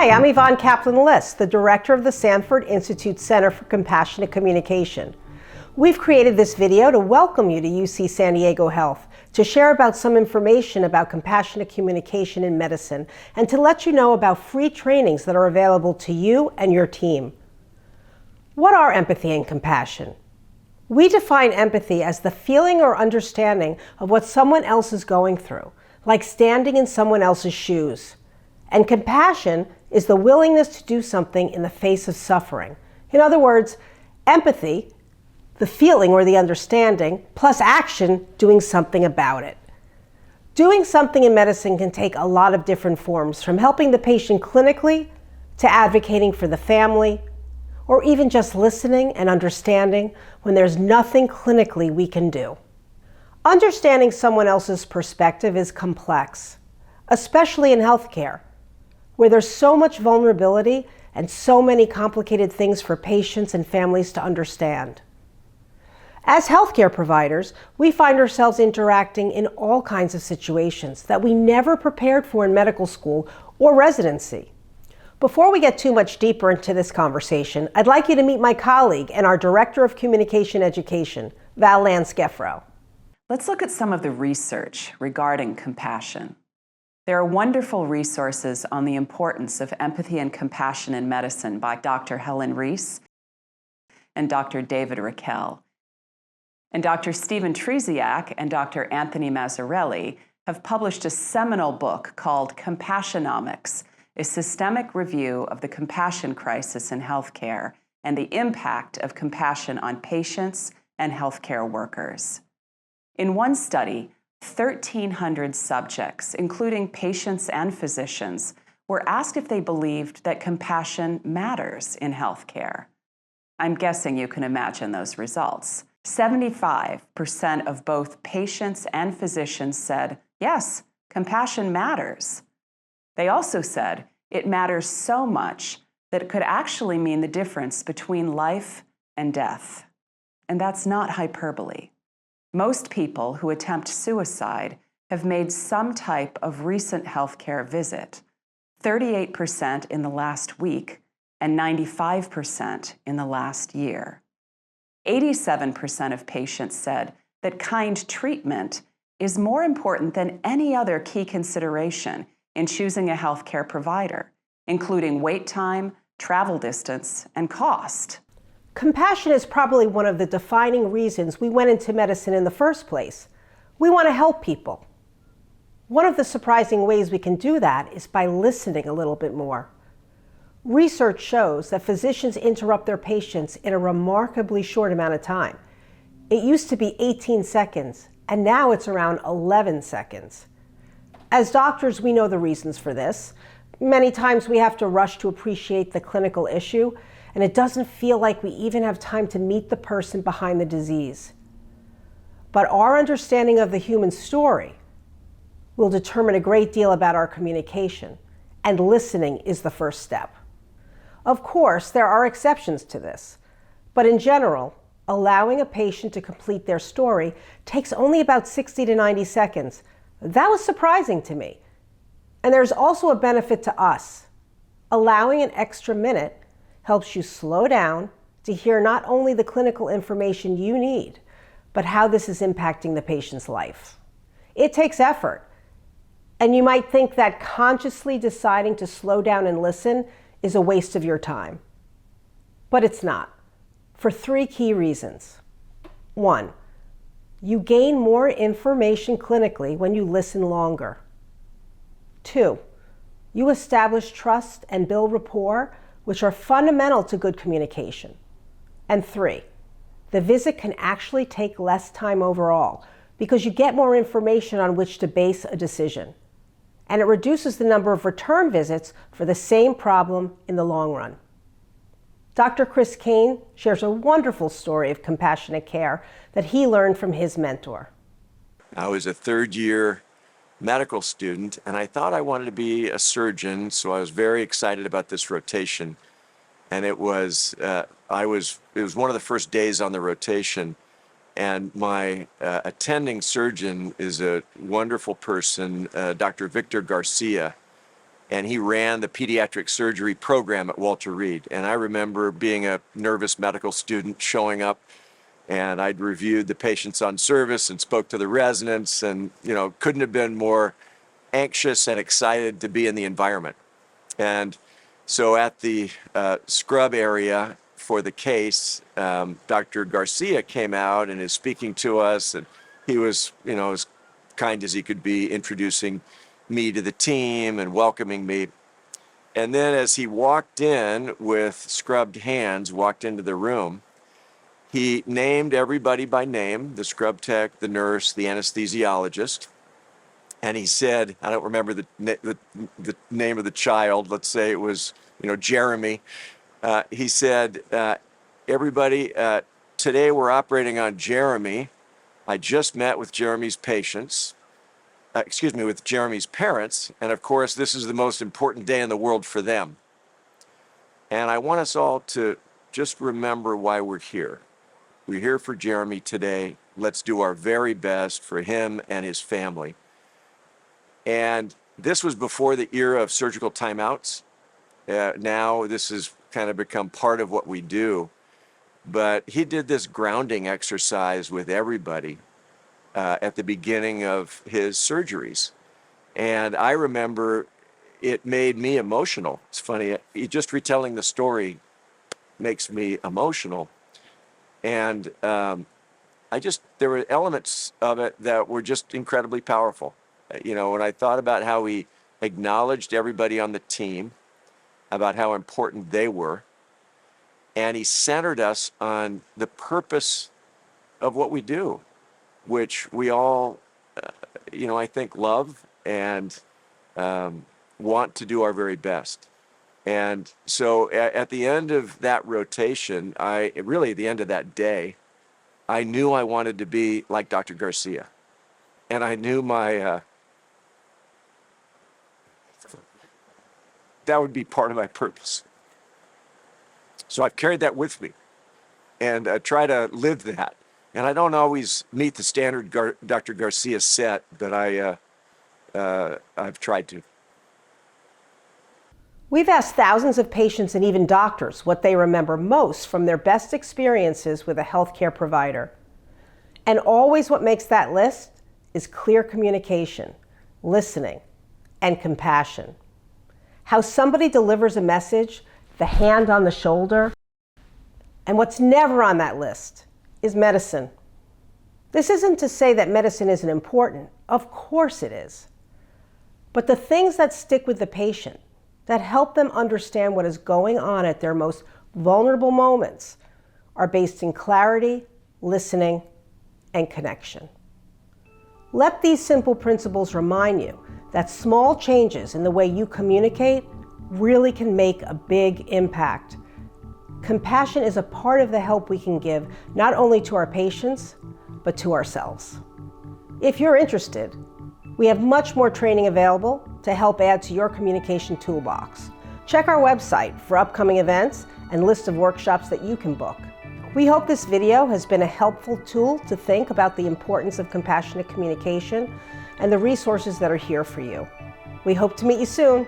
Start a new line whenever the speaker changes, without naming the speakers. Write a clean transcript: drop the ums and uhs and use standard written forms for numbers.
Hi, I'm Yvonne Kaplan-List, the director of the Sanford Institute Center for Compassionate Communication. We've created this video to welcome you to UC San Diego Health, to share about some information about compassionate communication in medicine, and to let you know about free trainings that are available to you and your team. What are empathy and compassion? We define empathy as the feeling or understanding of what someone else is going through, like standing in someone else's shoes. And compassion is the willingness to do something in the face of suffering. In other words, empathy, the feeling or the understanding, plus action, doing something about it. Doing something in medicine can take a lot of different forms, from helping the patient clinically to advocating for the family, or even just listening and understanding when there's nothing clinically we can do. Understanding someone else's perspective is complex, especially in healthcare, where there's so much vulnerability and so many complicated things for patients and families to understand. As healthcare providers, we find ourselves interacting in all kinds of situations that we never prepared for in medical school or residency. Before we get too much deeper into this conversation, I'd like you to meet my colleague and our Director of Communication Education, Val Lansgeffrow.
Let's look at some of the research regarding compassion. There are wonderful resources on the importance of empathy and compassion in medicine by Dr. Helen Reese and Dr. David Raquel. And Dr. Stephen Trzeciak and Dr. Anthony Mazzarelli have published a seminal book called Compassionomics, a systemic review of the compassion crisis in healthcare and the impact of compassion on patients and healthcare workers. In one study, 1,300 subjects, including patients and physicians, were asked if they believed that compassion matters in healthcare. I'm guessing you can imagine those results. 75% of both patients and physicians said, yes, compassion matters. They also said it matters so much that it could actually mean the difference between life and death. And that's not hyperbole. Most people who attempt suicide have made some type of recent healthcare visit, 38% in the last week and 95% in the last year. 87% of patients said that kind treatment is more important than any other key consideration in choosing a healthcare provider, including wait time, travel distance, and cost.
Compassion is probably one of the defining reasons we went into medicine in the first place. We want to help people. One of the surprising ways we can do that is by listening a little bit more. Research shows that physicians interrupt their patients in a remarkably short amount of time. It used to be 18 seconds, and now it's around 11 seconds. As doctors, we know the reasons for this. Many times we have to rush to appreciate the clinical issue, and it doesn't feel like we even have time to meet the person behind the disease. But our understanding of the human story will determine a great deal about our communication, and listening is the first step. Of course, there are exceptions to this, but in general, allowing a patient to complete their story takes only about 60 to 90 seconds. That was surprising to me. And there's also a benefit to us. Allowing an extra minute helps you slow down to hear not only the clinical information you need, but how this is impacting the patient's life. It takes effort, and you might think that consciously deciding to slow down and listen is a waste of your time. But it's not, for three key reasons. 1, you gain more information clinically when you listen longer. 2, you establish trust and build rapport, which are fundamental to good communication. And 3, the visit can actually take less time overall because you get more information on which to base a decision. And it reduces the number of return visits for the same problem in the long run. Dr. Chris Kane shares a wonderful story of compassionate care that he learned from his mentor.
I was a third-year medical student, and I thought I wanted to be a surgeon, so I was very excited about this rotation. And it was one of the first days on the rotation, and my attending surgeon is a wonderful person, Dr. Victor Garcia, and he ran the pediatric surgery program at Walter Reed. And I remember being a nervous medical student showing up, and I'd reviewed the patients on service and spoke to the residents, and couldn't have been more anxious and excited to be in the environment. And so at the scrub area for the case, Dr. Garcia came out and is speaking to us, and he was, as kind as he could be, introducing me to the team and welcoming me. And then as he walked in with scrubbed hands, walked into the room, he named everybody by name, the scrub tech, the nurse, the anesthesiologist. And he said, I don't remember the name of the child, let's say it was, Jeremy. He said, everybody, today we're operating on Jeremy. I just met with Jeremy's patients. With Jeremy's parents, and of course, this is the most important day in the world for them. And I want us all to just remember why we're here. We're here for Jeremy today. Let's do our very best for him and his family. And this was before the era of surgical timeouts. Now this has kind of become part of what we do. But he did this grounding exercise with everybody at the beginning of his surgeries. And I remember it made me emotional. It's funny, just retelling the story makes me emotional. And there were elements of it that were just incredibly powerful. When I thought about how he acknowledged everybody on the team, about how important they were, and he centered us on the purpose of what we do, which we all, I think, love and want to do our very best. And so at the end of that rotation, at the end of that day, I knew I wanted to be like Dr. Garcia. And I knew that would be part of my purpose. So I've carried that with me and try to live that. And I don't always meet the standard Dr. Garcia set, but I've tried to.
We've asked thousands of patients and even doctors what they remember most from their best experiences with a healthcare provider. And always what makes that list is clear communication, listening, and compassion. How somebody delivers a message, the hand on the shoulder. And what's never on that list is medicine. This isn't to say that medicine isn't important. Of course it is. But the things that stick with the patient, that help them understand what is going on at their most vulnerable moments, are based in clarity, listening, and connection. Let these simple principles remind you that small changes in the way you communicate really can make a big impact. Compassion is a part of the help we can give not only to our patients, but to ourselves. If you're interested, we have much more training available to help add to your communication toolbox. Check our website for upcoming events and list of workshops that you can book. We hope this video has been a helpful tool to think about the importance of compassionate communication and the resources that are here for you. We hope to meet you soon.